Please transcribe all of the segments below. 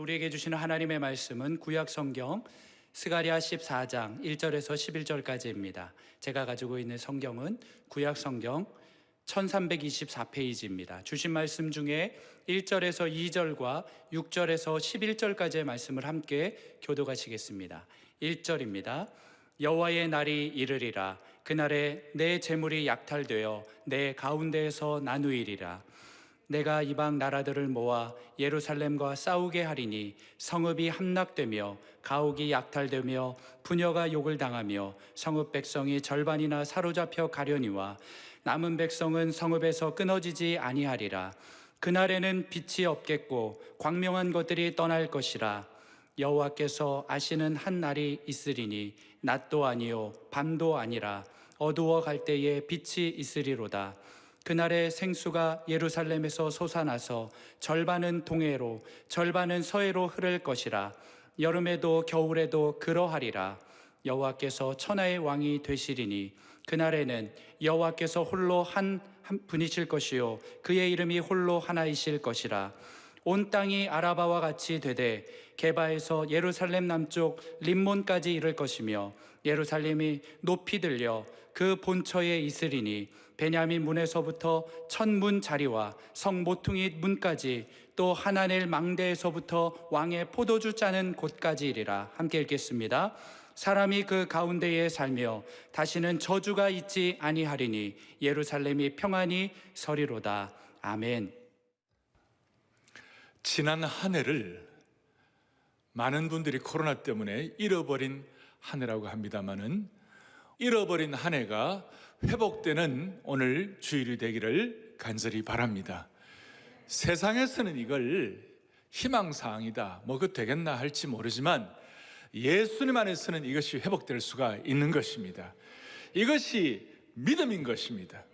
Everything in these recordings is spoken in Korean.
우리에게 주시는 하나님의 말씀은 구약 성경 스가랴 14장 1절에서 11절까지입니다. 제가 가지고 있는 성경은 구약 성경 1324페이지입니다. 주신 말씀 중에 1절에서 2절과 6절에서 11절까지의 말씀을 함께 교독하시겠습니다. 1절입니다. 여호와의 날이 이르리라. 그날에 내 재물이 약탈되어 내 가운데에서 나누이리라. 내가 이방 나라들을 모아 예루살렘과 싸우게 하리니 성읍이 함락되며 가옥이 약탈되며 부녀가 욕을 당하며 성읍 백성이 절반이나 사로잡혀 가려니와 남은 백성은 성읍에서 끊어지지 아니하리라. 그날에는 빛이 없겠고 광명한 것들이 떠날 것이라. 여호와께서 아시는 한 날이 있으리니 낮도 아니요 밤도 아니라 어두워 갈 때에 빛이 있으리로다. 그날에 생수가 예루살렘에서 솟아나서 절반은 동해로 절반은 서해로 흐를 것이라. 여름에도 겨울에도 그러하리라. 여호와께서 천하의 왕이 되시리니 그날에는 여호와께서 홀로 한 분이실 것이요 그의 이름이 홀로 하나이실 것이라. 온 땅이 아라바와 같이 되되 게바에서 예루살렘 남쪽 림몬까지 이를 것이며 예루살렘이 높이 들려 그 본처에 있으리니 베냐민 문에서부터 천문 자리와 성 모퉁이 문까지 또 하나넬 망대에서부터 왕의 포도주 짜는 곳까지이리라. 함께 읽겠습니다. 사람이 그 가운데에 살며 다시는 저주가 있지 아니하리니 예루살렘이 평안히 서리로다. 아멘. 지난 한 해를 많은 분들이 코로나 때문에 잃어버린 한 해라고 합니다마는 잃어버린 한 해가 회복되는 오늘 주일이 되기를 간절히 바랍니다. 세상에서는 이걸 희망사항이다, 그 되겠나 할지 모르지만 예수님 안에서는 이것이 회복될 수가 있는 것입니다. 이것이 믿음인 것입니다.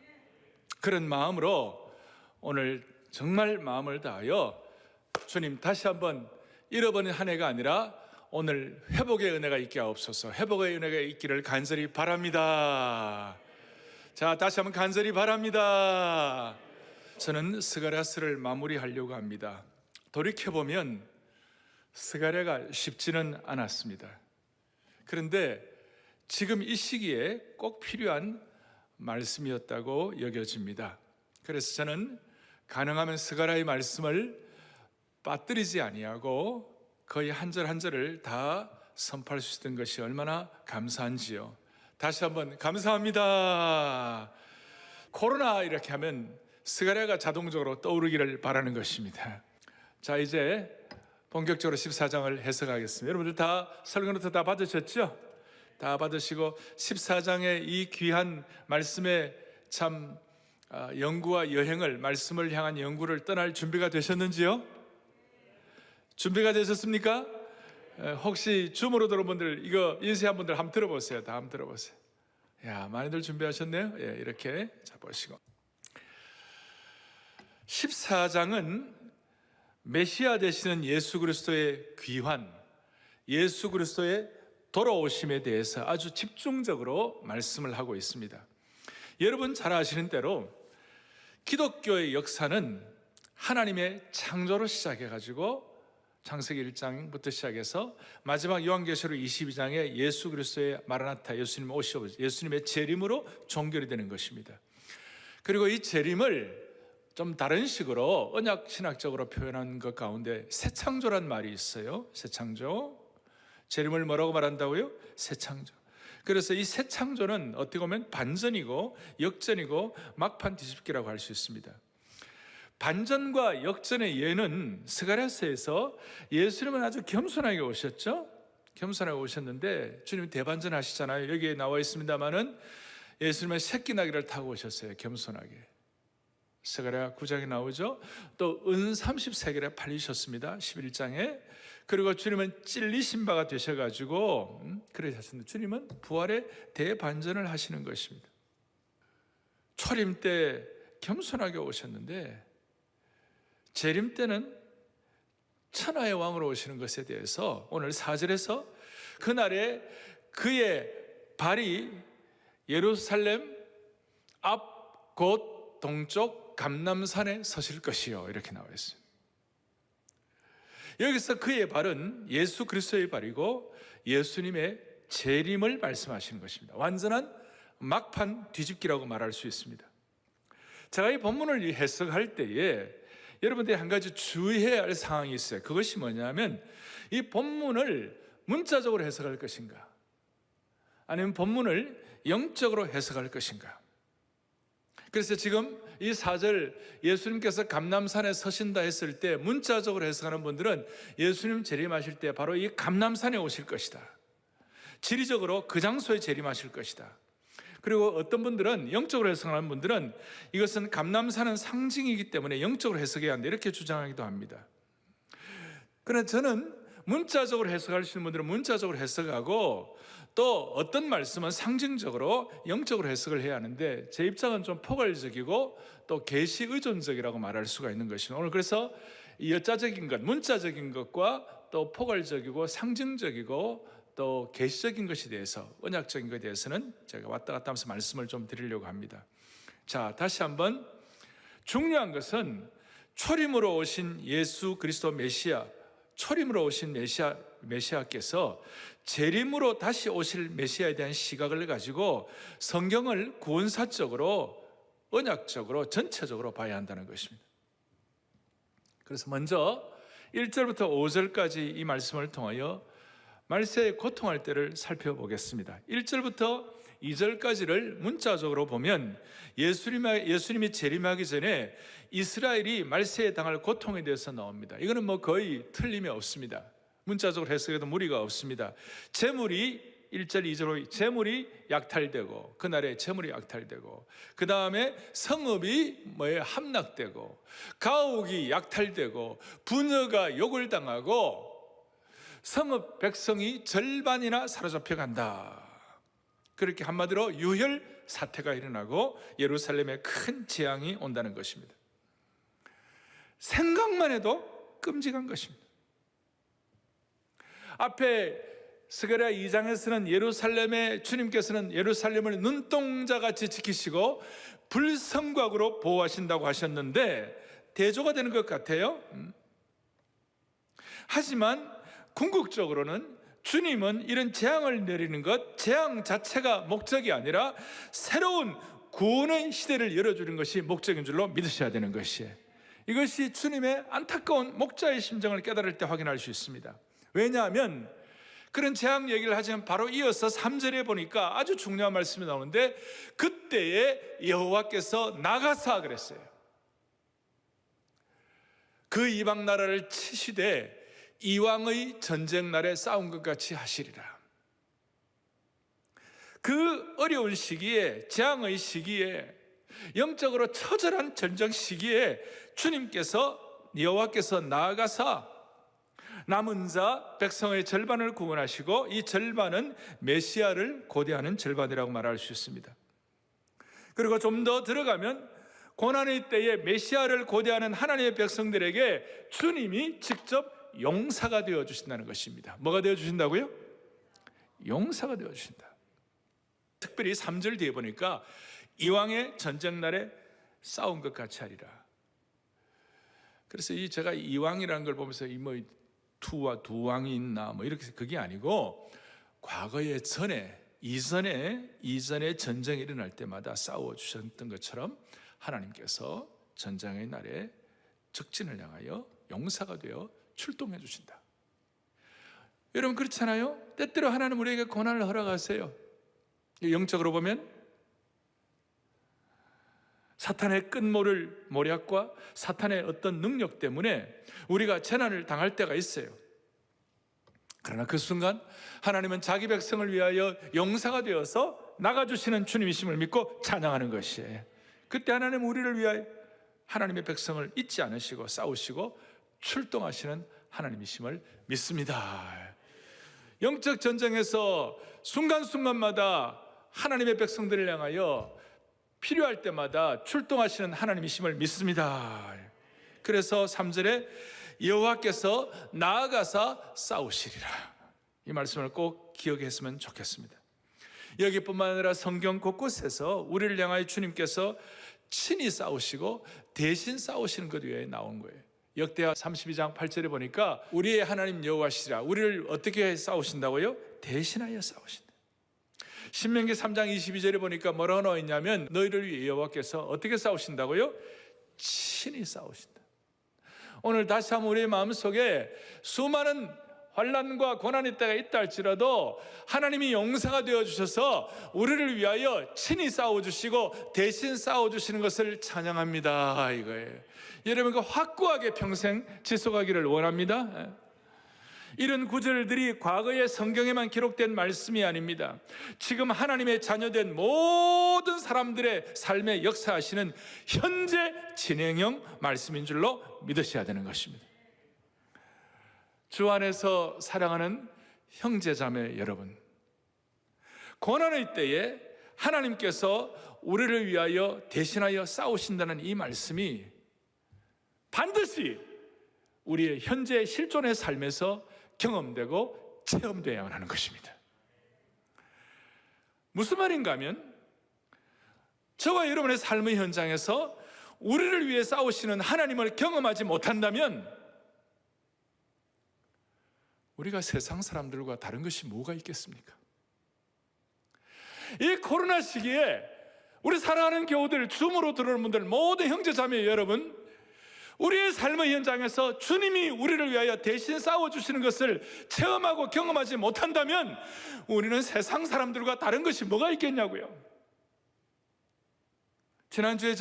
그런 마음으로 오늘 정말 마음을 다하여 주님 다시 한번 잃어버린 한 해가 아니라 오늘 회복의 은혜가 있게 하옵소서. 회복의 은혜가 있기를 간절히 바랍니다. 자, 다시 한번 간절히 바랍니다. 저는 스가랴서를 마무리하려고 합니다. 돌이켜보면 스가랴가 쉽지는 않았습니다. 그런데 지금 이 시기에 꼭 필요한 말씀이었다고 여겨집니다. 그래서 저는 가능하면 스가랴의 말씀을 빠뜨리지 아니하고 거의 한 절 한 절을 다 선포할 수 있던 것이 얼마나 감사한지요. 다시 한번 감사합니다. 코로나 이렇게 하면 스가랴가 자동적으로 떠오르기를 바라는 것입니다. 자, 이제 본격적으로 14장을 해석하겠습니다. 여러분들 다 설교노트 다 받으셨죠? 다 받으시고 14장의 이 귀한 말씀의 참 연구와 여행을, 말씀을 향한 연구를 떠날 준비가 되셨는지요? 준비가 되셨습니까? 혹시 줌으로 들어온 분들, 이거 인쇄한 분들 한번 들어보세요. 다 한번 들어보세요. 야, 많이들 준비하셨네요. 예, 이렇게. 자, 보시고. 14장은 메시아 되시는 예수 그리스도의 귀환, 예수 그리스도의 돌아오심에 대해서 아주 집중적으로 말씀을 하고 있습니다. 여러분 잘 아시는 대로 기독교의 역사는 하나님의 창조로 시작해가지고 창세기 1장부터 시작해서 마지막 요한계시록 22장에 예수 그리스도의 마라나타, 예수님 오시오, 예수님의 재림으로 종결이 되는 것입니다. 그리고 이 재림을 좀 다른 식으로 언약 신학적으로 표현한 것 가운데 새창조란 말이 있어요. 새창조. 재림을 뭐라고 말한다고요? 새창조. 그래서 이 새창조는 어떻게 보면 반전이고 역전이고 막판 뒤집기라고 할 수 있습니다. 반전과 역전의 예는 스가랴서에서 예수님은 아주 겸손하게 오셨죠? 겸손하게 오셨는데 주님이 대반전 하시잖아요. 여기에 나와 있습니다마는 예수님은 새끼 나귀를 타고 오셨어요. 겸손하게. 스가랴 9장에 나오죠. 또 은 30세겔에 팔리셨습니다. 11장에. 그리고 주님은 찔리신 바가 되셔가지고 그러셨습니다. 주님은 부활의 대반전을 하시는 것입니다. 초림 때 겸손하게 오셨는데 재림 때는 천하의 왕으로 오시는 것에 대해서 오늘 4절에서 그날에 그의 발이 예루살렘 앞 곧 동쪽 감람산에 서실 것이요, 이렇게 나와 있습니다. 여기서 그의 발은 예수 그리스도의 발이고 예수님의 재림을 말씀하시는 것입니다. 완전한 막판 뒤집기라고 말할 수 있습니다. 제가 이 본문을 해석할 때에 여러분들이 한 가지 주의해야 할 상황이 있어요. 그것이 뭐냐면 이 본문을 문자적으로 해석할 것인가, 아니면 본문을 영적으로 해석할 것인가. 그래서 지금 이 4절 예수님께서 감람산에 서신다 했을 때 문자적으로 해석하는 분들은 예수님 재림하실 때 바로 이 감람산에 오실 것이다, 지리적으로 그 장소에 재림하실 것이다. 그리고 어떤 분들은 영적으로 해석하는 분들은 이것은 감람산은 상징이기 때문에 영적으로 해석해야 한다 이렇게 주장하기도 합니다. 그러나 저는 문자적으로 해석할 수 있는 분들은 문자적으로 해석하고, 또 어떤 말씀은 상징적으로 영적으로 해석을 해야 하는데, 제 입장은 좀 포괄적이고 또 계시 의존적이라고 말할 수가 있는 것입니다. 오늘 그래서 이 여자적인 것, 문자적인 것과 또 포괄적이고 상징적이고 또 계시적인 것에 대해서, 언약적인 것에 대해서는 제가 왔다 갔다 하면서 말씀을 좀 드리려고 합니다. 자, 다시 한번, 중요한 것은 초림으로 오신 예수 그리스도 메시아, 초림으로 오신 메시아께서 재림으로 다시 오실 메시아에 대한 시각을 가지고 성경을 구원사적으로, 언약적으로, 전체적으로 봐야 한다는 것입니다. 그래서 먼저 1절부터 5절까지 이 말씀을 통하여 말세에 고통할 때를 살펴보겠습니다. 1절부터 2절까지를 문자적으로 보면 예수님이 재림하기 전에 이스라엘이 말세에 당할 고통에 대해서 나옵니다. 이거는 뭐 거의 틀림이 없습니다. 문자적으로 해석해도 무리가 없습니다. 재물이 1절 2절로 재물이 약탈되고, 그날에 재물이 약탈되고, 그 다음에 성읍이 함락되고, 가옥이 약탈되고, 부녀가 욕을 당하고, 성읍 백성이 절반이나 사로잡혀 간다. 그렇게 한마디로 유혈 사태가 일어나고 예루살렘에 큰 재앙이 온다는 것입니다. 생각만 해도 끔찍한 것입니다. 앞에 스가랴 2장에서는 주님께서는 예루살렘을 눈동자같이 지키시고 불성곽으로 보호하신다고 하셨는데 대조가 되는 것 같아요. 하지만 궁극적으로는 주님은 이런 재앙을 내리는 것, 재앙 자체가 목적이 아니라 새로운 구원의 시대를 열어주는 것이 목적인 줄로 믿으셔야 되는 것이에요. 이것이 주님의 안타까운 목자의 심정을 깨달을 때 확인할 수 있습니다. 왜냐하면 그런 재앙 얘기를 하지만 바로 이어서 3절에 보니까 아주 중요한 말씀이 나오는데, 그때에 여호와께서 나가사 그랬어요. 그 이방 나라를 치시되 이왕의 전쟁 날에 싸운 것 같이 하시리라. 그 어려운 시기에, 재앙의 시기에, 영적으로 처절한 전쟁 시기에 주님께서, 여호와께서 나아가사 남은 자 백성의 절반을 구원하시고, 이 절반은 메시아를 고대하는 절반이라고 말할 수 있습니다. 그리고 좀 더 들어가면 고난의 때에 메시아를 고대하는 하나님의 백성들에게 주님이 직접 용사가 되어주신다는 것입니다. 뭐가 되어주신다고요? 용사가 되어주신다. 특별히 3절 뒤에 보니까 이왕의 전쟁 날에 싸운 것 같이 하리라. 그래서 제가 이왕이라는 걸 보면서 투와 두왕이 있나 이렇게, 그게 아니고 과거에 이전에 전쟁이 일어날 때마다 싸워주셨던 것처럼 하나님께서 전쟁의 날에 적진을 향하여 용사가 되어 출동해 주신다. 여러분 그렇잖아요? 때때로 하나님 우리에게 고난을 허락하세요. 영적으로 보면 사탄의 끝모를 모략과 사탄의 어떤 능력 때문에 우리가 재난을 당할 때가 있어요. 그러나 그 순간 하나님은 자기 백성을 위하여 용사가 되어서 나가주시는 주님이심을 믿고 찬양하는 것이에요. 그때 하나님은 우리를 위하여 하나님의 백성을 잊지 않으시고 싸우시고 출동하시는 하나님이심을 믿습니다. 영적 전쟁에서 순간순간마다 하나님의 백성들을 향하여 필요할 때마다 출동하시는 하나님이심을 믿습니다. 그래서 3절에 여호와께서 나아가사 싸우시리라, 이 말씀을 꼭 기억했으면 좋겠습니다. 여기뿐만 아니라 성경 곳곳에서 우리를 향하여 주님께서 친히 싸우시고 대신 싸우시는 것 위에 나온 거예요. 역대하 32장 8절에 보니까 우리의 하나님 여호와시라, 우리를 어떻게 싸우신다고요? 대신하여 싸우신다. 신명기 3장 22절에 보니까 뭐라고 나와 있냐면 너희를 위해 여호와께서 어떻게 싸우신다고요? 친히 싸우신다. 오늘 다시 한번 우리의 마음속에 수많은 환난과 고난의 때가 있다 할지라도 하나님이 용사가 되어주셔서 우리를 위하여 친히 싸워주시고 대신 싸워주시는 것을 찬양합니다, 이거예요. 여러분과 확고하게 평생 지속하기를 원합니다. 이런 구절들이 과거의 성경에만 기록된 말씀이 아닙니다. 지금 하나님의 자녀된 모든 사람들의 삶에 역사하시는 현재 진행형 말씀인 줄로 믿으셔야 되는 것입니다. 주 안에서 사랑하는 형제자매 여러분, 고난의 때에 하나님께서 우리를 위하여 대신하여 싸우신다는 이 말씀이 반드시 우리의 현재 실존의 삶에서 경험되고 체험되어야만 하는 것입니다. 무슨 말인가 하면 저와 여러분의 삶의 현장에서 우리를 위해 싸우시는 하나님을 경험하지 못한다면 우리가 세상 사람들과 다른 것이 뭐가 있겠습니까? 이 코로나 시기에 우리 사랑하는 교우들, 줌으로 들어오는 분들, 모든 형제자매 여러분, 우리의 삶의 현장에서 주님이 우리를 위하여 대신 싸워주시는 것을 체험하고 경험하지 못한다면 우리는 세상 사람들과 다른 것이 뭐가 있겠냐고요. 지난주에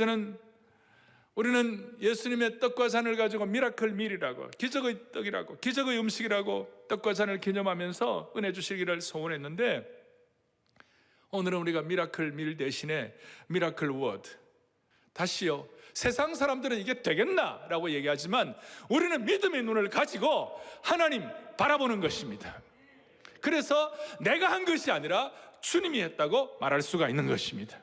우리는 예수님의 떡과 잔을 가지고 미라클 밀이라고, 기적의 떡이라고, 기적의 음식이라고 떡과 잔을 기념하면서 은혜 주시기를 소원했는데, 오늘은 우리가 미라클 밀 대신에 미라클 워드, 다시요, 세상 사람들은 이게 되겠나? 라고 얘기하지만 우리는 믿음의 눈을 가지고 하나님 바라보는 것입니다. 그래서 내가 한 것이 아니라 주님이 했다고 말할 수가 있는 것입니다.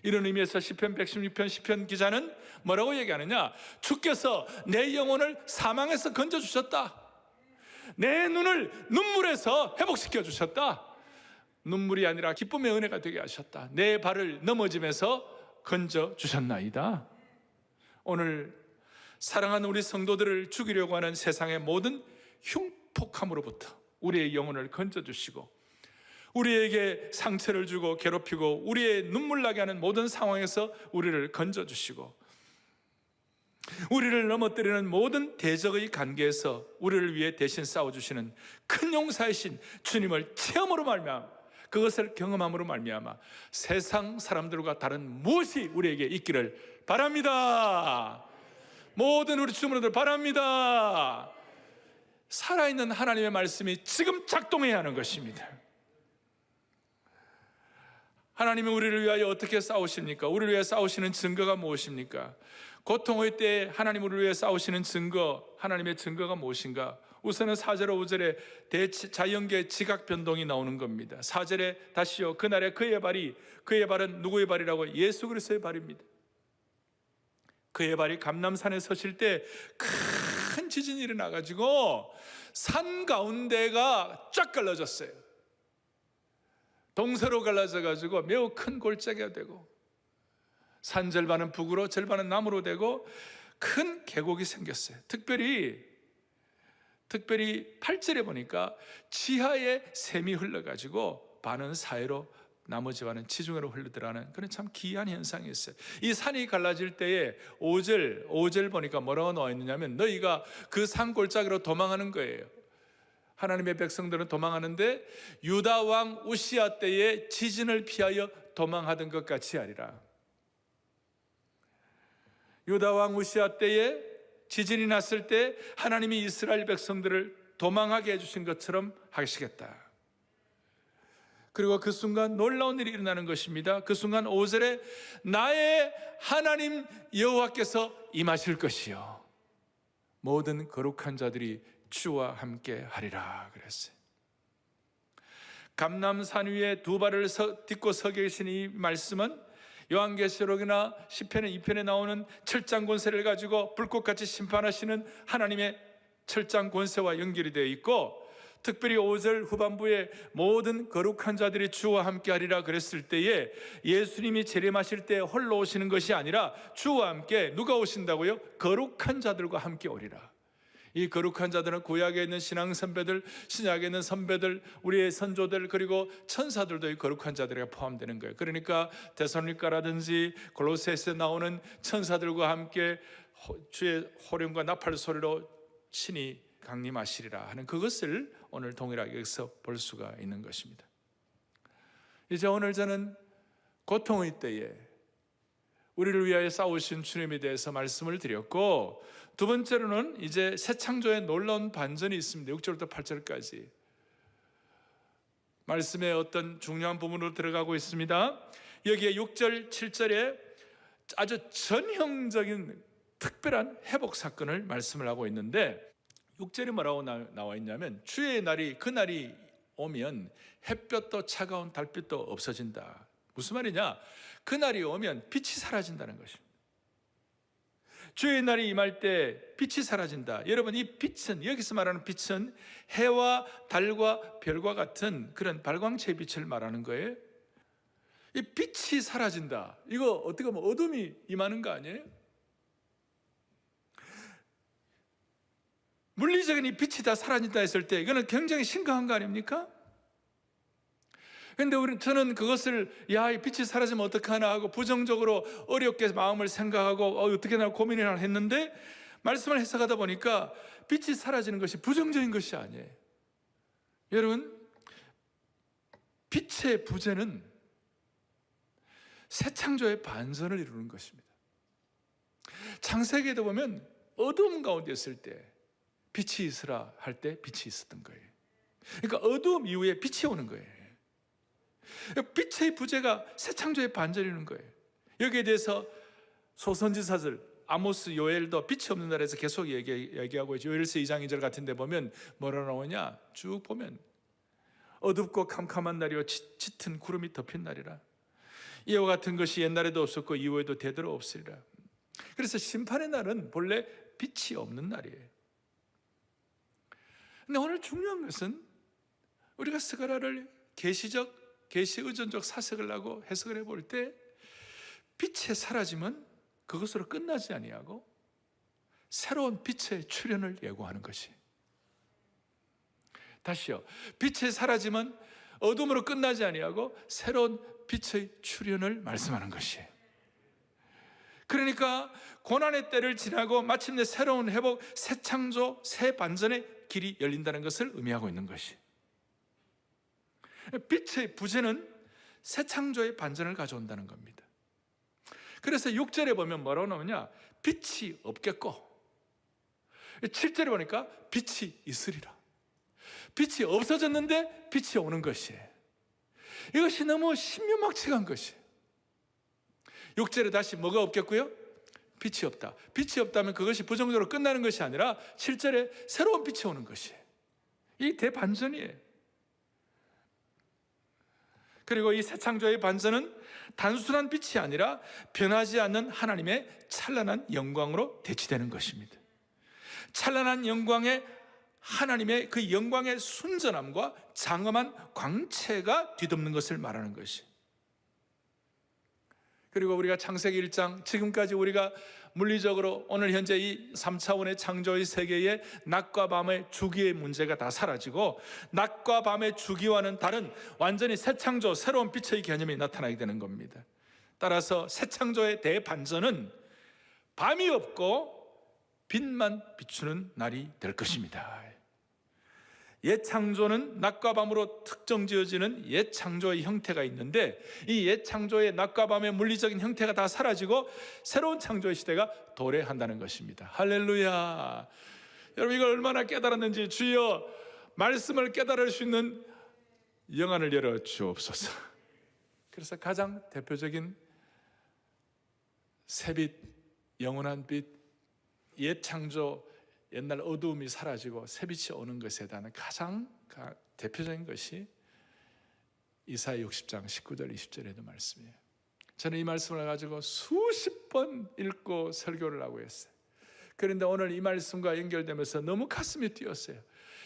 이런 의미에서 시편 116편 시편 기자는 뭐라고 얘기하느냐? 주께서 내 영혼을 사망에서 건져주셨다. 내 눈을 눈물에서 회복시켜 주셨다. 눈물이 아니라 기쁨의 은혜가 되게 하셨다. 내 발을 넘어짐에서 건져주셨나이다. 오늘 사랑하는 우리 성도들을 죽이려고 하는 세상의 모든 흉폭함으로부터 우리의 영혼을 건져주시고, 우리에게 상처를 주고 괴롭히고 우리의 눈물 나게 하는 모든 상황에서 우리를 건져주시고, 우리를 넘어뜨리는 모든 대적의 관계에서 우리를 위해 대신 싸워주시는 큰 용사이신 주님을 체험으로 말미암아, 그것을 경험함으로 말미암아 세상 사람들과 다른 무엇이 우리에게 있기를 바랍니다. 모든 우리 주문들 바랍니다. 살아있는 하나님의 말씀이 지금 작동해야 하는 것입니다. 하나님이 우리를 위하여 어떻게 싸우십니까? 우리를 위해 싸우시는 증거가 무엇입니까? 고통의 때에 하나님 우리를 위해 싸우시는 증거, 하나님의 증거가 무엇인가? 우선은 4절 5절에 대자연계 지각 변동이 나오는 겁니다. 4절에 다시요, 그날에 그의 발은 누구의 발이라고? 예수 그리스도의 발입니다. 그의 발이 감람산에 서실 때 큰 지진이 일어나가지고 산 가운데가 쫙 갈라졌어요. 동서로 갈라져가지고 매우 큰 골짜기가 되고, 산 절반은 북으로 절반은 남으로 되고 큰 계곡이 생겼어요. 특별히 8절에 보니까 지하에 샘이 흘러가지고 반은 사해로 나머지 반은 지중해로 흘러들어가는 그런 참 기이한 현상이 있어요. 이 산이 갈라질 때에 5절 보니까 뭐라고 나와 있느냐면 너희가 그 산 골짜기로 도망하는 거예요. 하나님의 백성들은 도망하는데 유다 왕 우시야 때에 지진을 피하여 도망하던 것 같이 하리라. 유다 왕 우시야 때에 지진이 났을 때 하나님이 이스라엘 백성들을 도망하게 해주신 것처럼 하시겠다. 그리고 그 순간 놀라운 일이 일어나는 것입니다. 그 순간 5절에 나의 하나님 여호와께서 임하실 것이요 모든 거룩한 자들이 주와 함께 하리라 그랬어요. 감람산 위에 두 발을 딛고 서 계신 이 말씀은 요한계시록이나 시편 2편에 나오는 철장 권세를 가지고 불꽃같이 심판하시는 하나님의 철장 권세와 연결이 되어 있고, 특별히 5절 후반부에 모든 거룩한 자들이 주와 함께 하리라 그랬을 때에 예수님이 재림하실 때 홀로 오시는 것이 아니라 주와 함께 누가 오신다고요? 거룩한 자들과 함께 오리라. 이 거룩한 자들은 구약에 있는 신앙 선배들, 신약에 있는 선배들, 우리의 선조들, 그리고 천사들도 이 거룩한 자들에 포함되는 거예요. 그러니까 데살로니가라든지 골로새서에 나오는 천사들과 함께 주의 호령과 나팔 소리로 신이 강림하시리라 하는 그것을 오늘 동일하게 여기서 볼 수가 있는 것입니다. 이제 오늘 저는 고통의 때에 우리를 위하여 싸우신 주님에 대해서 말씀을 드렸고, 두 번째로는 이제 새 창조의 놀라운 반전이 있습니다. 6절부터 8절까지 말씀의 어떤 중요한 부분으로 들어가고 있습니다. 여기에 6절, 7절에 아주 전형적인 특별한 회복 사건을 말씀을 하고 있는데, 6절에 뭐라고 나와 있냐면 주의 날이, 그 날이 오면 햇볕도 차가운 달빛도 없어진다. 무슨 말이냐? 그 날이 오면 빛이 사라진다는 것입니다. 주의 날이 임할 때 빛이 사라진다. 여러분, 이 빛은, 여기서 말하는 빛은 해와 달과 별과 같은 그런 발광체의 빛을 말하는 거예요. 이 빛이 사라진다. 이거 어떻게 보면 어둠이 임하는 거 아니에요? 물리적인 이 빛이 다 사라진다 했을 때 이거는 굉장히 심각한 거 아닙니까? 그런데 저는 그것을 이 빛이 사라지면 어떡하나 하고 부정적으로 어렵게 마음을 생각하고 어떻게 나 고민을 했는데, 말씀을 해석하다 보니까 빛이 사라지는 것이 부정적인 것이 아니에요. 여러분, 빛의 부재는 새 창조의 반전을 이루는 것입니다. 창세기에도 보면 어두움 가운데 있을 때 빛이 있으라 할 때 빛이 있었던 거예요. 그러니까 어두움 이후에 빛이 오는 거예요. 빛의 부재가 새 창조의 반전이라는 거예요. 여기에 대해서 소선지사들 아모스, 요엘도 빛이 없는 날에서 계속 얘기하고 있죠. 요엘서 2장 2절 같은 데 보면 뭐라 나오냐, 쭉 보면 어둡고 캄캄한 날이요 짙은 구름이 덮인 날이라. 이와 같은 것이 옛날에도 없었고 이후에도 되도록 없으리라. 그래서 심판의 날은 본래 빛이 없는 날이에요. 근데 오늘 중요한 것은 우리가 스가랴를 계시 의존적 사색을 하고 해석을 해볼 때 빛의 사라짐은 그것으로 끝나지 아니하고 새로운 빛의 출현을 예고하는 것이. 다시요, 빛의 사라짐은 어둠으로 끝나지 아니하고 새로운 빛의 출현을 말씀하는 것이. 그러니까 고난의 때를 지나고 마침내 새로운 회복, 새 창조, 새 반전의 길이 열린다는 것을 의미하고 있는 것이. 빛의 부재는 새 창조의 반전을 가져온다는 겁니다. 그래서 6절에 보면 뭐라고 나오냐, 빛이 없겠고, 7절에 보니까 빛이 있으리라. 빛이 없어졌는데 빛이 오는 것이에요. 이것이 너무 신묘막측한 것이에요. 6절에 다시 뭐가 없겠고요? 빛이 없다. 빛이 없다면 그것이 부정적으로 끝나는 것이 아니라 7절에 새로운 빛이 오는 것이에요. 이 대반전이에요. 그리고 이 새 창조의 반전은 단순한 빛이 아니라 변하지 않는 하나님의 찬란한 영광으로 대치되는 것입니다. 찬란한 영광의 하나님의 그 영광의 순전함과 장엄한 광채가 뒤덮는 것을 말하는 것이. 그리고 우리가 창세기 1장, 지금까지 우리가 물리적으로 오늘 현재 이 3차원의 창조의 세계에 낮과 밤의 주기의 문제가 다 사라지고 낮과 밤의 주기와는 다른 완전히 새 창조, 새로운 빛의 개념이 나타나게 되는 겁니다. 따라서 새 창조의 대반전은 밤이 없고 빛만 비추는 날이 될 것입니다. 옛 창조는 낮과 밤으로 특정 지어지는 옛 창조의 형태가 있는데, 이 옛 창조의 낮과 밤의 물리적인 형태가 다 사라지고 새로운 창조의 시대가 도래한다는 것입니다. 할렐루야. 여러분, 이걸 얼마나 깨달았는지 주여 말씀을 깨달을 수 있는 영안을 열어 주옵소서. 그래서 가장 대표적인 새빛, 영원한 빛, 옛 창조, 옛날 어두움이 사라지고 새빛이 오는 것에 대한 가장 대표적인 것이 이사야 60장 19절 20절에도 말씀이에요. 저는 이 말씀을 가지고 수십 번 읽고 설교를 하고 했어요. 그런데 오늘 이 말씀과 연결되면서 너무 가슴이 뛰었어요.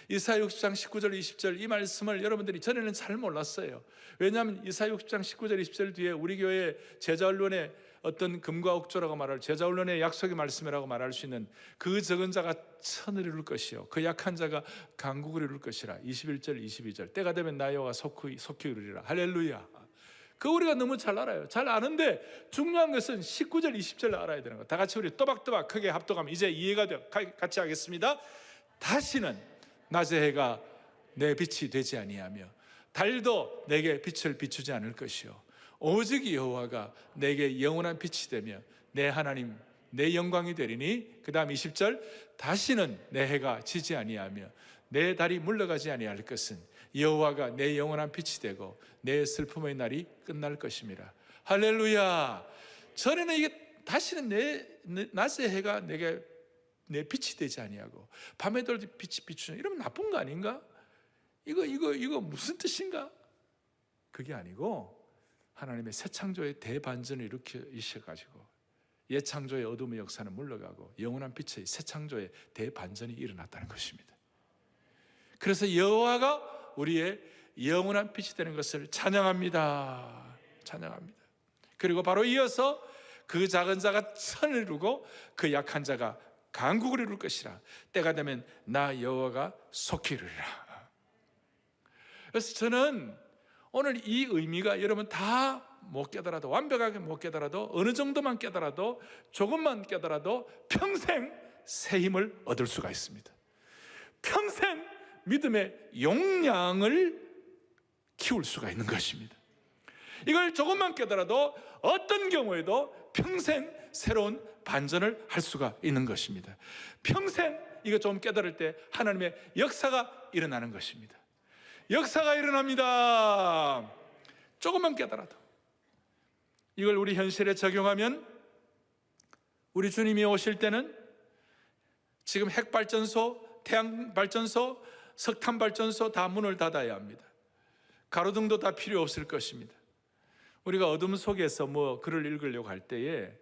이사야 60장 19절 20절 이 말씀을 여러분들이 전에는 잘 몰랐어요. 왜냐하면 이사야 60장 19절 20절 뒤에 우리 교회 제자언론의 어떤 금과 옥조라고 말할 제자언론의 약속의 말씀이라고 말할 수 있는 그 적은 자가 천을 이룰 것이요 그 약한 자가 강국을 이룰 것이라. 21절 22절 때가 되면 나 여호와가 속히 이루리라. 할렐루야. 그 우리가 너무 잘 알아요. 잘 아는데 중요한 것은 19절 20절을 알아야 되는 거예요. 다 같이 우리 또박또박 크게 합독하면 이제 이해가 돼요. 같이 하겠습니다. 다시는 낮의 해가 내 빛이 되지 아니하며 달도 내게 빛을 비추지 않을 것이요 오직 여호와가 내게 영원한 빛이 되며 내 하나님 내 영광이 되리니. 그 다음 20절 다시는 내 해가 지지 아니하며 내 달이 물러가지 아니할 것은 여호와가 내 영원한 빛이 되고 내 슬픔의 날이 끝날 것임이라. 할렐루야. 전에는 이게 다시는 내 낮의 해가 내게 내 빛이 되지 아니하고 밤에도 빛이 비추는 이러면 나쁜 거 아닌가? 이거 무슨 뜻인가? 그게 아니고 하나님의 새 창조의 대반전을 일으키셔가지고 옛 창조의 어둠의 역사는 물러가고 영원한 빛의 새 창조의 대반전이 일어났다는 것입니다. 그래서 여호와가 우리의 영원한 빛이 되는 것을 찬양합니다. 찬양합니다. 그리고 바로 이어서 그 작은 자가 천을 이루고 그 약한 자가 강국을 이룰 것이라. 때가 되면 나 여호와가 속히 이루리라. 그래서 저는 오늘 이 의미가 여러분 다 못 깨달아도 완벽하게 못 깨달아도 어느 정도만 깨달아도 조금만 깨달아도 평생 새 힘을 얻을 수가 있습니다. 평생 믿음의 용량을 키울 수가 있는 것입니다. 이걸 조금만 깨달아도 어떤 경우에도 평생 새로운 반전을 할 수가 있는 것입니다. 평생 이거 좀 깨달을 때 하나님의 역사가 일어나는 것입니다. 역사가 일어납니다. 조금만 깨달아도. 이걸 우리 현실에 적용하면 우리 주님이 오실 때는 지금 핵발전소, 태양발전소, 석탄발전소 다 문을 닫아야 합니다. 가로등도 다 필요 없을 것입니다. 우리가 어둠 속에서 글을 읽으려고 할 때에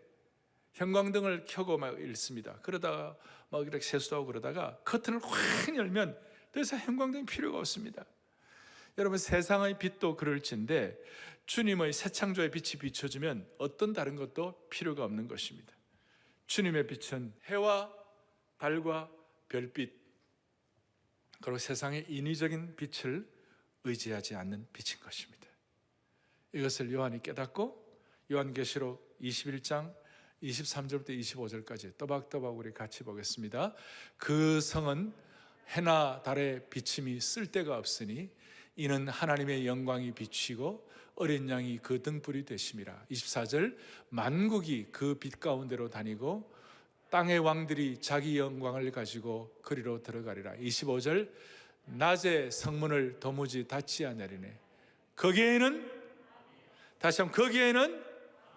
형광등을 켜고 막 읽습니다. 그러다가 막 이렇게 세수하고 그러다가 커튼을 확 열면 더 이상 형광등이 필요가 없습니다. 여러분 세상의 빛도 그럴진데 주님의 새 창조의 빛이 비춰주면 어떤 다른 것도 필요가 없는 것입니다. 주님의 빛은 해와 달과 별빛 그리고 세상의 인위적인 빛을 의지하지 않는 빛인 것입니다. 이것을 요한이 깨닫고 요한계시록 21장 23절부터 25절까지 또박또박 우리 같이 보겠습니다. 그 성은 해나 달의 비침이 쓸데가 없으니 이는 하나님의 영광이 비치고 어린 양이 그 등불이 되심이라. 24절 만국이 그 빛 가운데로 다니고 땅의 왕들이 자기 영광을 가지고 그리로 들어가리라. 25절 낮에 성문을 도무지 닫지 않으리네. 거기에는 다시 한번 거기에는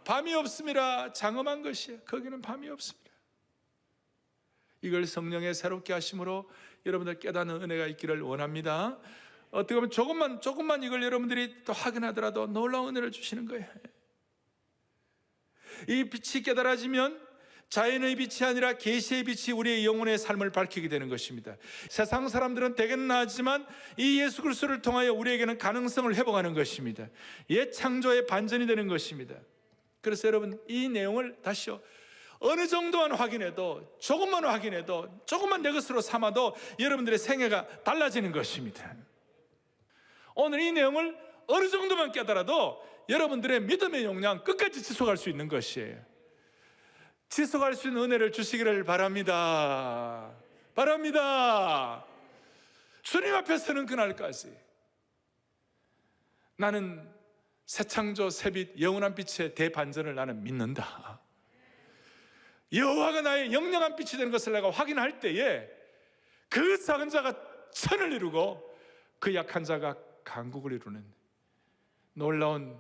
밤이 없음이라. 장엄한 것이야. 거기는 밤이 없습니다. 이걸 성령의 새롭게 하심으로 여러분들 깨닫는 은혜가 있기를 원합니다. 어떻게 보면 조금만 이걸 여러분들이 또 확인하더라도 놀라운 은혜를 주시는 거예요. 이 빛이 깨달아지면 자연의 빛이 아니라 계시의 빛이 우리의 영혼의 삶을 밝히게 되는 것입니다. 세상 사람들은 대개는 나지만 이 예수 그리스도를 통하여 우리에게는 가능성을 회복하는 것입니다. 옛 창조의 반전이 되는 것입니다. 그래서 여러분 이 내용을 다시요 어느 정도만 확인해도 조금만 내 것으로 삼아도 여러분들의 생애가 달라지는 것입니다. 오늘 이 내용을 어느 정도만 깨달아도 여러분들의 믿음의 용량 끝까지 지속할 수 있는 것이에요. 지속할 수 있는 은혜를 주시기를 바랍니다. 주님 앞에 서는 그날까지 나는 새 창조, 새빛, 영원한 빛의 대반전을 나는 믿는다. 여호와가 나의 영영한 빛이 되는 것을 내가 확인할 때에 그 작은 자가 천을 이루고 그 약한 자가 강국을 이루는 놀라운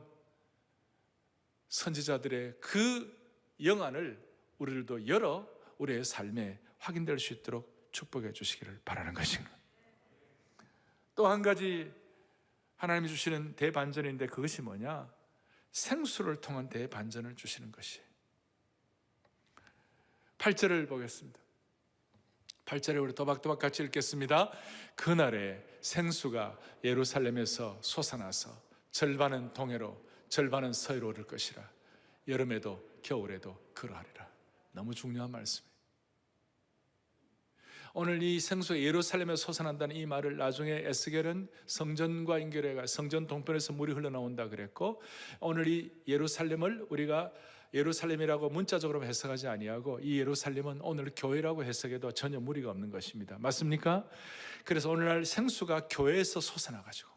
선지자들의 그 영안을 우리들도 열어 우리의 삶에 확인될 수 있도록 축복해 주시기를 바라는 것입니다. 또 한 가지 하나님이 주시는 대반전인데 그것이 뭐냐? 생수를 통한 대반전을 주시는 것이에요. 8절을 보겠습니다. 8절에 우리 또박또박 같이 읽겠습니다. 그날에 생수가 예루살렘에서 솟아나서 절반은 동해로 절반은 서해로 오를 것이라. 여름에도 겨울에도 그러하리라. 너무 중요한 말씀이에요. 오늘 이 생수가 예루살렘에 솟아난다는 이 말을 나중에 에스겔은 성전과 연결해가 성전 동편에서 물이 흘러나온다 그랬고, 오늘 이 예루살렘을 우리가 예루살렘이라고 문자적으로 해석하지 아니하고 이 예루살렘은 오늘 교회라고 해석해도 전혀 무리가 없는 것입니다. 맞습니까? 그래서 오늘날 생수가 교회에서 솟아나가지고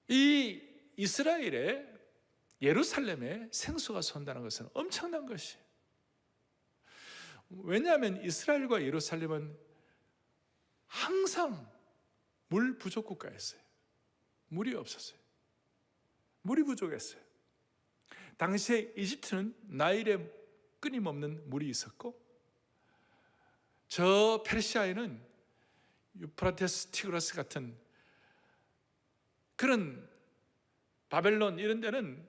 이 이스라엘의 예루살렘에 생수가 솟는다는 것은 엄청난 것이에요. 왜냐하면 이스라엘과 예루살렘은 항상 물 부족 국가였어요. 물이 없었어요. 물이 부족했어요. 당시에 이집트는 나일에 끊임없는 물이 있었고, 저 페르시아에는 유프라테스, 티그라스 같은 그런 바벨론 이런 데는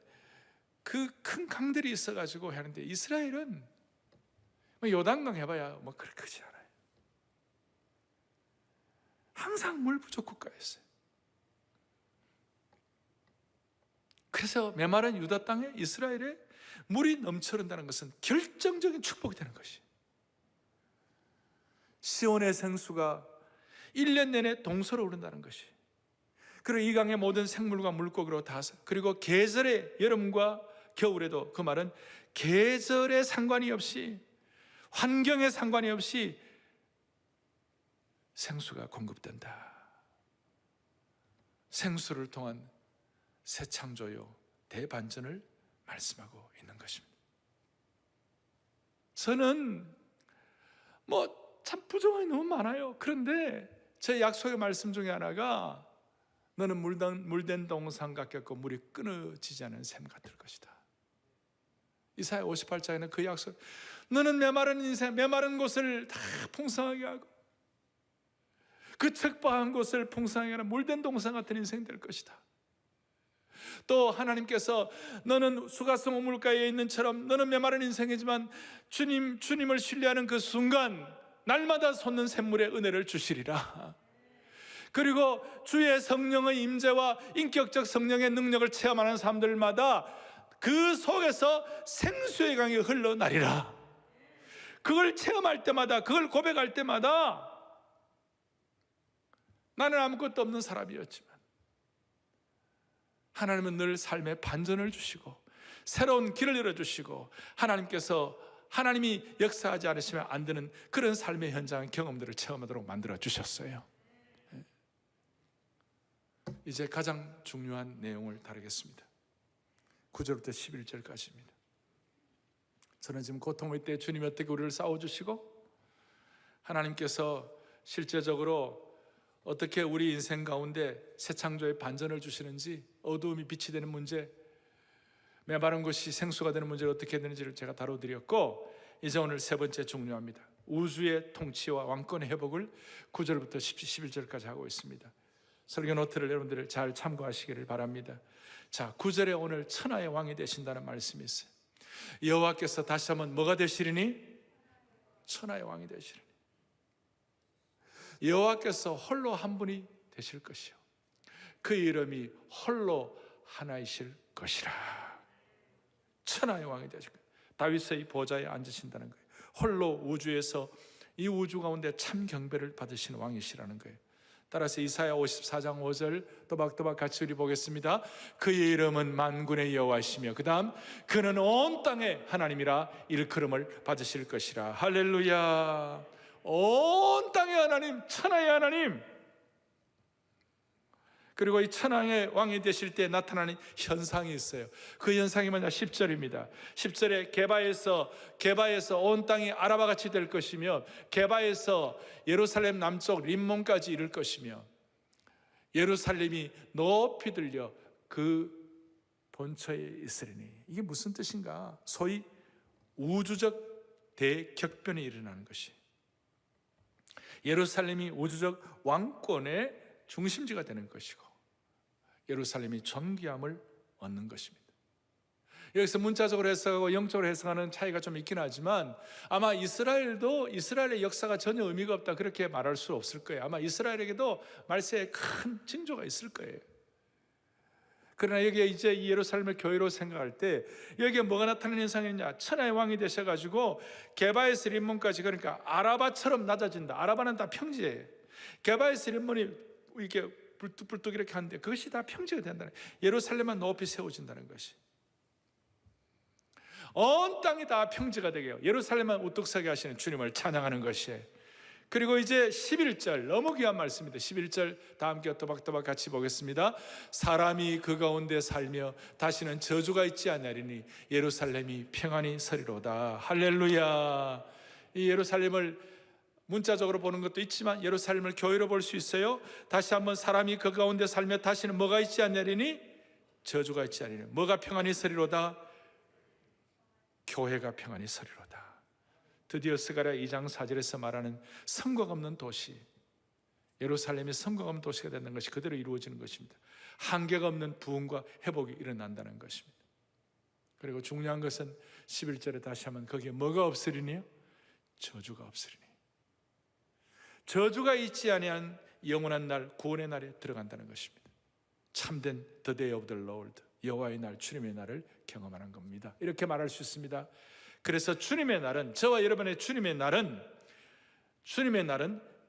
그 큰 강들이 있어가지고 하는데, 이스라엘은 요단강 해봐야 뭐 그렇게 크지 않아요. 항상 물 부족 국가였어요. 그래서 메마른 유다 땅에 이스라엘에 물이 넘쳐른다는 것은 결정적인 축복이 되는 것이. 시온의 생수가 1년 내내 동서로 오른다는 것이. 그리고 이 강의 모든 생물과 물고기로 다, 그리고 계절의 여름과 겨울에도, 그 말은 계절에 상관이 없이, 환경에 상관이 없이 생수가 공급된다. 생수를 통한 새 창조요, 대반전을 말씀하고 있는 것입니다. 저는 참 부정함이 너무 많아요. 그런데 제 약속의 말씀 중에 하나가, 너는 물된 동산 같겠고 물이 끊어지지 않은 샘 같을 것이다. 이사야 58장에는 그 약속, 너는 메마른 인생, 메마른 곳을 다 풍성하게 하고 그 척박한 곳을 풍성하게 하는 물된 동산 같은 인생 될 것이다. 또 하나님께서 너는 수가성 우물가에 있는 처럼 너는 메마른 인생이지만 주님을 신뢰하는 그 순간 날마다 솟는 샘물의 은혜를 주시리라. 그리고 주의 성령의 임재와 인격적 성령의 능력을 체험하는 사람들마다 그 속에서 생수의 강이 흘러나리라. 그걸 체험할 때마다, 그걸 고백할 때마다, 나는 아무것도 없는 사람이었지만 하나님은 늘 삶에 반전을 주시고 새로운 길을 열어주시고, 하나님이 역사하지 않으시면 안 되는 그런 삶의 현장 경험들을 체험하도록 만들어 주셨어요. 이제 가장 중요한 내용을 다루겠습니다. 9절부터 11절까지입니다. 저는 지금 고통의 때 주님이 어떻게 우리를 싸워주시고, 하나님께서 실제적으로 어떻게 우리 인생 가운데 새 창조의 반전을 주시는지, 어두움이 빛이 되는 문제, 메마른 것이 생수가 되는 문제를 어떻게 되는지를 제가 다뤄드렸고, 이제 오늘 세 번째 중요합니다. 우주의 통치와 왕권의 회복을 9절부터 11절까지 하고 있습니다. 설교 노트를 여러분들 잘 참고하시기를 바랍니다. 자, 9절에 오늘 천하의 왕이 되신다는 말씀이 있어요. 여호와께서 다시 한번 뭐가 되시리니? 천하의 왕이 되시리니. 여호와께서 홀로 한 분이 되실 것이요, 그 이름이 홀로 하나이실 것이라. 천하의 왕이 되실 거예요. 다윗의 보좌에 앉으신다는 거예요. 홀로 우주에서, 이 우주 가운데 참 경배를 받으시는 왕이시라는 거예요. 따라서 이사야 54장 5절 또박또박 같이 우리 보겠습니다. 그의 이름은 만군의 여호와시며, 그 다음 그는 온 땅의 하나님이라 일컬음을 받으실 것이라. 할렐루야. 온 땅의 하나님, 천하의 하나님. 그리고 이 천하의 왕이 되실 때 나타나는 현상이 있어요. 그 현상이 뭐냐? 10절입니다. 10절에 게바에서 온 땅이 아라바같이 될 것이며, 게바에서 예루살렘 남쪽 림몬까지 이를 것이며, 예루살렘이 높이 들려 그 본처에 있으리니. 이게 무슨 뜻인가? 소위 우주적 대격변이 일어나는 것이, 예루살렘이 우주적 왕권의 중심지가 되는 것이고, 예루살렘이 존귀함을 얻는 것입니다. 여기서 문자적으로 해석하고 영적으로 해석하는 차이가 좀 있긴 하지만 아마 이스라엘도 이스라엘의 역사가 전혀 의미가 없다 그렇게 말할 수 없을 거예요. 아마 이스라엘에게도 말세에 큰 징조가 있을 거예요. 그러나 여기에 이제 이 예루살렘을 교회로 생각할 때 여기에 뭐가 나타나는 현상이냐, 천하의 왕이 되셔가지고 게바에서 림몬까지, 그러니까 아라바처럼 낮아진다. 아라바는 다 평지예요. 게바에서 림몬이 이렇게 불뚝불뚝 이렇게 하는데 그것이 다 평지가 된다는, 예루살렘만 높이 세워진다는 것이, 온 땅이 다 평지가 되게 해요. 예루살렘만 우뚝 서게 하시는 주님을 찬양하는 것이에요. 그리고 이제 11절, 너무 귀한 말씀입니다. 11절 다 함께 또박또박 같이 보겠습니다. 사람이 그 가운데 살며 다시는 저주가 있지 아니하리니 예루살렘이 평안히 서리로다. 할렐루야. 이 예루살렘을 문자적으로 보는 것도 있지만 예루살렘을 교회로 볼 수 있어요. 다시 한번, 사람이 그 가운데 살며 다시는 뭐가 있지 아니하리니 저주가 있지 아니하리니, 뭐가 평안히 서리로다? 교회가 평안히 서리로다. 드디어 스가랴 2장 4절에서 말하는 성곽 없는 도시, 예루살렘이 성곽 없는 도시가 되는 것이 그대로 이루어지는 것입니다. 한계가 없는 부흥과 회복이 일어난다는 것입니다. 그리고 중요한 것은 11절에 다시 하면 거기에 뭐가 없으리니요? 저주가 없으리니. 저주가 있지 아니한 영원한 날, 구원의 날에 들어간다는 것입니다. 참된 The Day of the Lord, 여호와의 날, 주님의 날을 경험하는 겁니다. 이렇게 말할 수 있습니다. 그래서 주님의 날은, 저와 여러분의 주님의 날은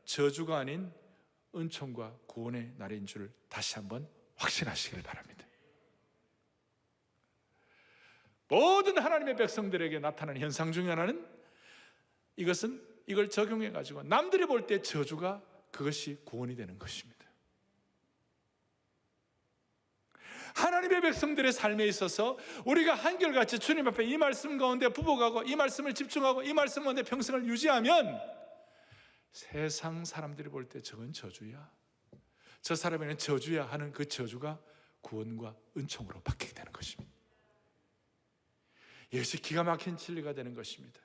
저주가 아닌 은총과 구원의 날인 줄 다시 한번 확신하시길 바랍니다. 모든 하나님의 백성들에게 나타나는 현상 중에 하나는, 이걸 적용해 가지고 남들이 볼 때 저주가, 그것이 구원이 되는 것입니다. 하나님의 백성들의 삶에 있어서 우리가 한결같이 주님 앞에 이 말씀 가운데 부복하고 이 말씀을 집중하고 이 말씀 가운데 평생을 유지하면 세상 사람들이 볼 때 저건 저주야, 저 사람에는 저주야 하는 그 저주가 구원과 은총으로 바뀌게 되는 것입니다. 이것이 기가 막힌 진리가 되는 것입니다.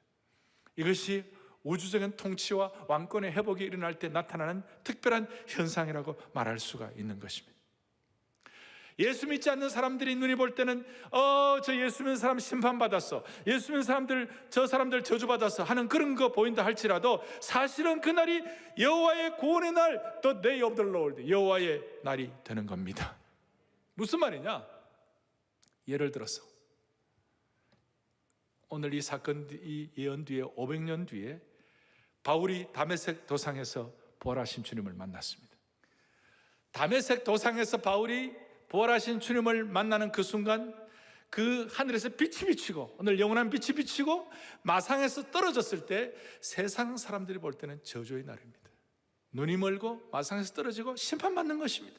이것이 우주적인 통치와 왕권의 회복이 일어날 때 나타나는 특별한 현상이라고 말할 수가 있는 것입니다. 예수 믿지 않는 사람들이 눈이 볼 때는 저 예수 믿는 사람 심판받았어, 예수 믿는 사람들, 저 사람들 저주받았어 하는 그런 거 보인다 할지라도 사실은 그날이 여호와의 구원의 날, The Day of the Lord, 여호와의 날이 되는 겁니다. 무슨 말이냐? 예를 들어서 오늘 이 사건, 이 예언 뒤에 500년 뒤에 바울이 다메섹 도상에서 부활하신 주님을 만났습니다. 다메섹 도상에서 바울이 부활하신 주님을 만나는 그 순간, 그 하늘에서 빛이 비치고, 오늘 영원한 빛이 비치고 마상에서 떨어졌을 때 세상 사람들이 볼 때는 저주의 날입니다. 눈이 멀고 마상에서 떨어지고 심판받는 것입니다.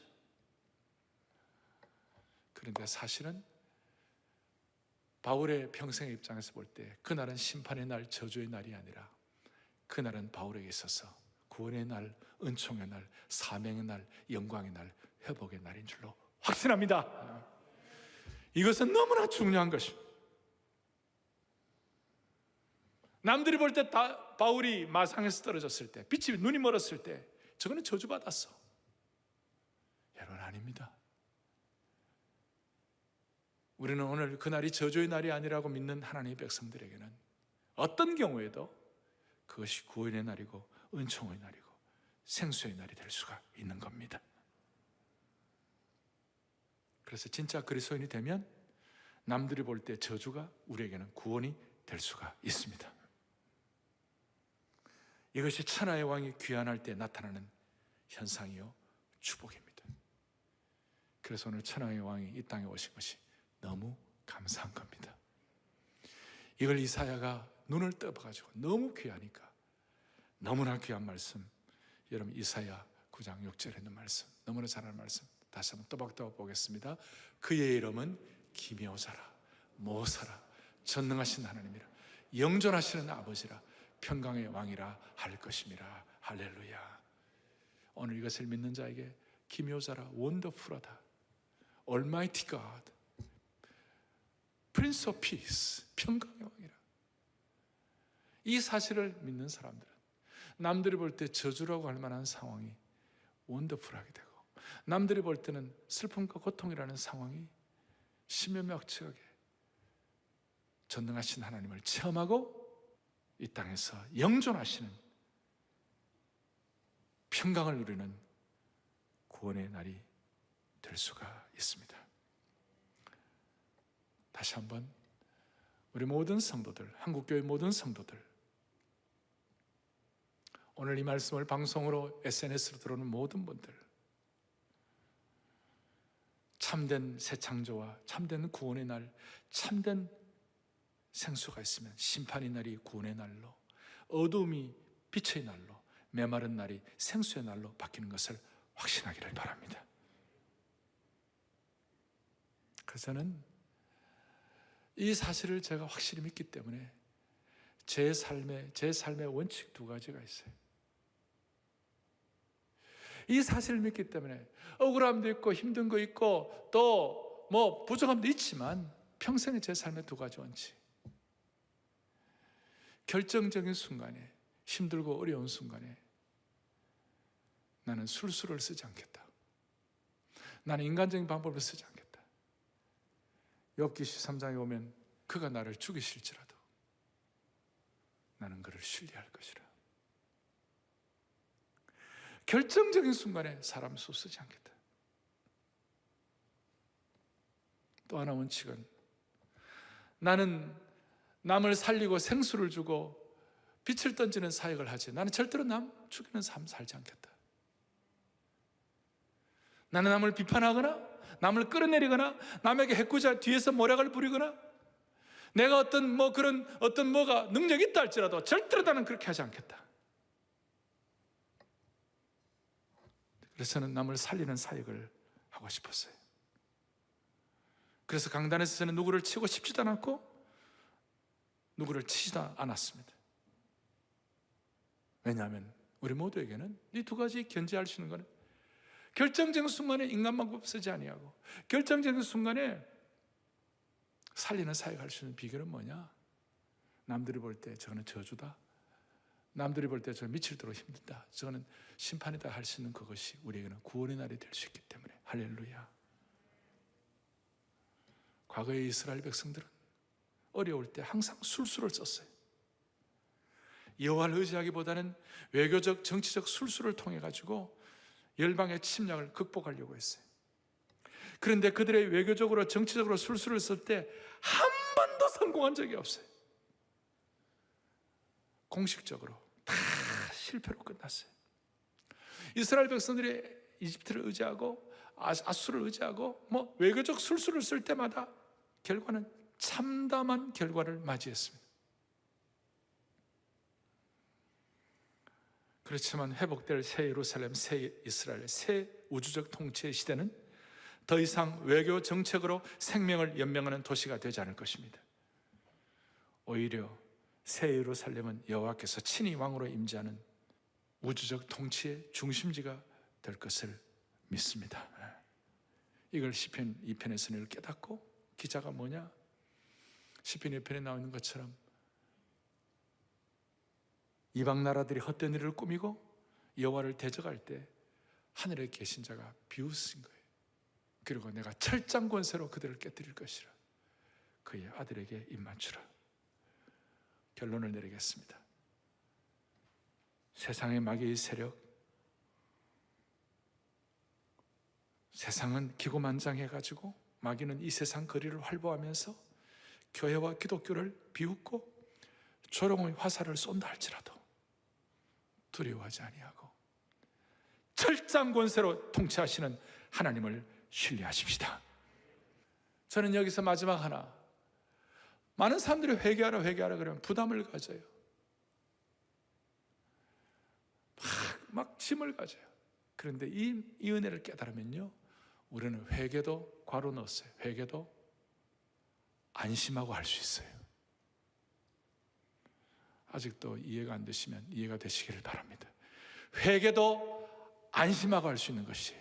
그런데 사실은 바울의 평생의 입장에서 볼 때 그날은 심판의 날, 저주의 날이 아니라 그날은 바울에게 있어서 구원의 날, 은총의 날, 사명의 날, 영광의 날, 회복의 날인 줄로 확신합니다. 이것은 너무나 중요한 것입니다. 남들이 볼 때 바울이 마상에서 떨어졌을 때, 빛이 눈이 멀었을 때 저거는 저주받았어. 여러분, 아닙니다. 우리는 오늘 그날이 저주의 날이 아니라고 믿는 하나님의 백성들에게는 어떤 경우에도 그것이 구원의 날이고 은총의 날이고 생수의 날이 될 수가 있는 겁니다. 그래서 진짜 그리스도인이 되면 남들이 볼 때 저주가 우리에게는 구원이 될 수가 있습니다. 이것이 천하의 왕이 귀환할 때 나타나는 현상이요 축복입니다. 그래서 오늘 천하의 왕이 이 땅에 오신 것이 너무 감사한 겁니다. 이걸 이사야가 눈을 떠봐가지고 너무 귀하니까, 너무나 귀한 말씀, 여러분 이사야 9장 6절에 있는 말씀, 너무나 잘하는 말씀 다시 한번 또박또박 보겠습니다. 그의 이름은 기묘자라, 모사라, 전능하신 하나님이라, 영존하시는 아버지라, 평강의 왕이라 할 것임이라. 할렐루야. 오늘 이것을 믿는 자에게 기묘자라, 원더풀하다, Almighty God, Prince of Peace, 평강의 왕이라, 이 사실을 믿는 사람들은 남들이 볼 때 저주라고 할 만한 상황이 원더풀하게 되고, 남들이 볼 때는 슬픔과 고통이라는 상황이 심연막측하게 전능하신 하나님을 체험하고 이 땅에서 영존하시는 평강을 누리는 구원의 날이 될 수가 있습니다. 다시 한번 우리 모든 성도들, 한국교회 모든 성도들, 오늘 이 말씀을 방송으로 SNS로 들어오는 모든 분들, 참된 새 창조와 참된 구원의 날, 참된 생수가 있으면 심판의 날이 구원의 날로, 어두움이 빛의 날로, 메마른 날이 생수의 날로 바뀌는 것을 확신하기를 바랍니다. 그래서 저는 이 사실을 제가 확실히 믿기 때문에 제 삶의 원칙 두 가지가 있어요. 이 사실을 믿기 때문에 억울함도 있고 힘든 거 있고 또 부족함도 있지만 평생의 제 삶의 두 가지 원칙. 결정적인 순간에, 힘들고 어려운 순간에 나는 술수를 쓰지 않겠다. 나는 인간적인 방법을 쓰지 않겠다. 욥기 13장에 오면 그가 나를 죽이실지라도 나는 그를 신뢰할 것이라. 결정적인 순간에 사람 수 쓰지 않겠다. 또 하나 원칙은 나는 남을 살리고 생수를 주고 빛을 던지는 사역을 하지 나는 절대로 남 죽이는 삶 살지 않겠다. 나는 남을 비판하거나 남을 끌어내리거나 남에게 해코자 뒤에서 모략을 부리거나 내가 어떤 뭐가 능력이 있다 할지라도 절대로 나는 그렇게 하지 않겠다. 그래서 저는 남을 살리는 사역을 하고 싶었어요. 그래서 강단에서 저는 누구를 치고 싶지도 않았고 누구를 치지도 않았습니다. 왜냐하면 우리 모두에게는 이 두 가지 견제할 수 있는 것은 결정적인 순간에 인간 방법 쓰지 아니하고 결정적인 순간에 살리는 사역할 수 있는 비결은 뭐냐? 남들이 볼 때 저거는 저주다, 남들이 볼 때 저는 미칠도록 힘들다, 저거는 심판이다 할 수 있는 그것이 우리에게는 구원의 날이 될 수 있기 때문에. 할렐루야. 과거의 이스라엘 백성들은 어려울 때 항상 술수를 썼어요. 여호와를 의지하기보다는 외교적 정치적 술수를 통해 가지고 열방의 침략을 극복하려고 했어요. 그런데 그들의 외교적으로 정치적으로 술수를 쓸 때 한 번도 성공한 적이 없어요. 공식적으로 다 실패로 끝났어요. 이스라엘 백성들이 이집트를 의지하고 아수를 의지하고 외교적 술수를 쓸 때마다 결과는 참담한 결과를 맞이했습니다. 그렇지만 회복될 새 예루살렘, 새 이스라엘, 새 우주적 통치의 시대는 더 이상 외교 정책으로 생명을 연명하는 도시가 되지 않을 것입니다. 오히려 새 예루살렘은 여호와께서 친히 왕으로 임재하는 우주적 통치의 중심지가 될 것을 믿습니다. 이걸 시편 2편에서는 이걸 깨닫고 기자가 뭐냐? 시편 2편에 나와 있는 것처럼 이방 나라들이 헛된 일을 꾸미고 여호와를 대적할 때 하늘에 계신 자가 비웃으신 거예요. 그리고 내가 철장 권세로 그들을 깨뜨릴 것이라. 그의 아들에게 입맞추라. 결론을 내리겠습니다. 세상의 마귀의 세력, 세상은 기고만장해가지고 마귀는 이 세상 거리를 활보하면서 교회와 기독교를 비웃고 조롱의 화살을 쏜다 할지라도 두려워하지 아니하고 철장 권세로 통치하시는 하나님을 신뢰하십시다. 저는 여기서 마지막 하나, 많은 사람들이 회개하라 그러면 부담을 가져요. 막 짐을 가져요. 그런데 이 은혜를 깨달으면요, 우리는 회개도 괄호 넣었어요. 회개도 안심하고 할 수 있어요. 아직도 이해가 안 되시면 이해가 되시기를 바랍니다. 회개도 안심하고 할 수 있는 것이,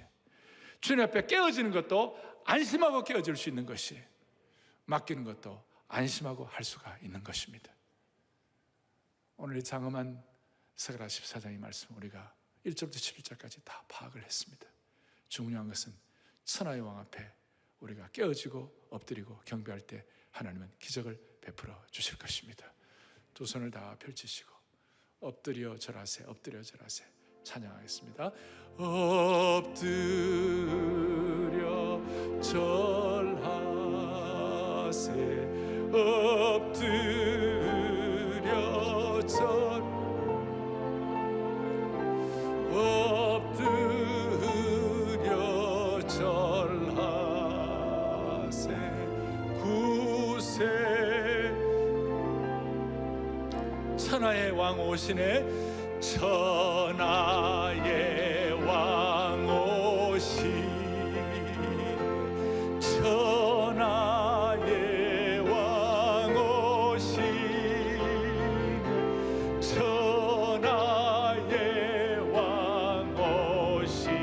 주님 앞에 깨어지는 것도 안심하고 깨어질 수 있는 것이, 맡기는 것도 안심하고 할 수가 있는 것입니다. 오늘 이 장엄한 스가랴 14장의 말씀 우리가 1절부터 11절까지 다 파악을 했습니다. 중요한 것은 천하의 왕 앞에 우리가 깨어지고 엎드리고 경배할 때 하나님은 기적을 베풀어 주실 것입니다. 두 손을 다 펼치시고 엎드려 절하세, 엎드려 절하세. 찬양하겠습니다. 엎드려 절하세, 엎드려 엎드려 절하세. 구세 천하의 왕 오시네. 천하의 왕 오시네. 천하의 왕 오시네. 천하의 왕 오시네.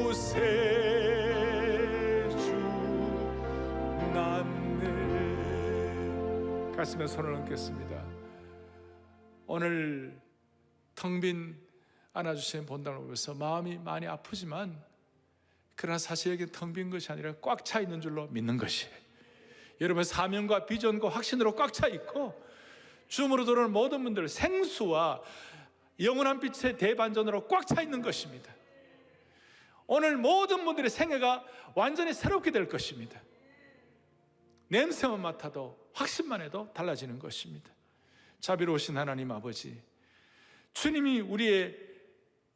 구세주 났네. 가슴에 손을 얹겠습니다. 오늘 텅 빈 안아주신 본당을 보면서 마음이 많이 아프지만, 그러나 사실 여기 텅 빈 것이 아니라 꽉 차 있는 줄로 믿는 것이에요. 여러분의 사명과 비전과 확신으로 꽉 차 있고, 줌으로 들어오는 모든 분들 생수와 영원한 빛의 대반전으로 꽉 차 있는 것입니다. 오늘 모든 분들의 생애가 완전히 새롭게 될 것입니다. 냄새만 맡아도, 확신만 해도 달라지는 것입니다. 자비로우신 하나님 아버지, 주님이 우리의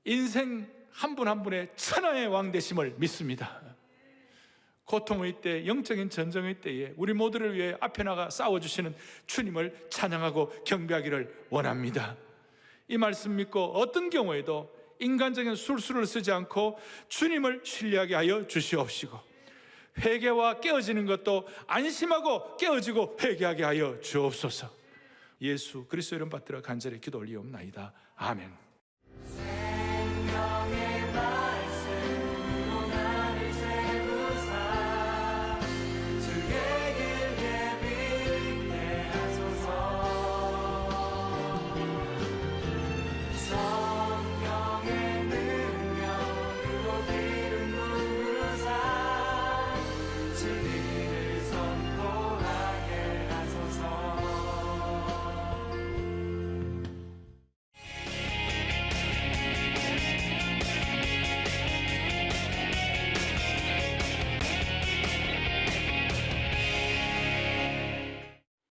인생 한 분 한 분의 천하의 왕 되심을 믿습니다. 고통의 때, 영적인 전쟁의 때에 우리 모두를 위해 앞에 나가 싸워주시는 주님을 찬양하고 경배하기를 원합니다. 이 말씀 믿고 어떤 경우에도 인간적인 술수를 쓰지 않고 주님을 신뢰하게 하여 주시옵시고, 회개와 깨어지는 것도 안심하고 깨어지고 회개하게 하여 주옵소서. 예수 그리스도 이름 받들어 간절히 기도 올리옵나이다. 아멘.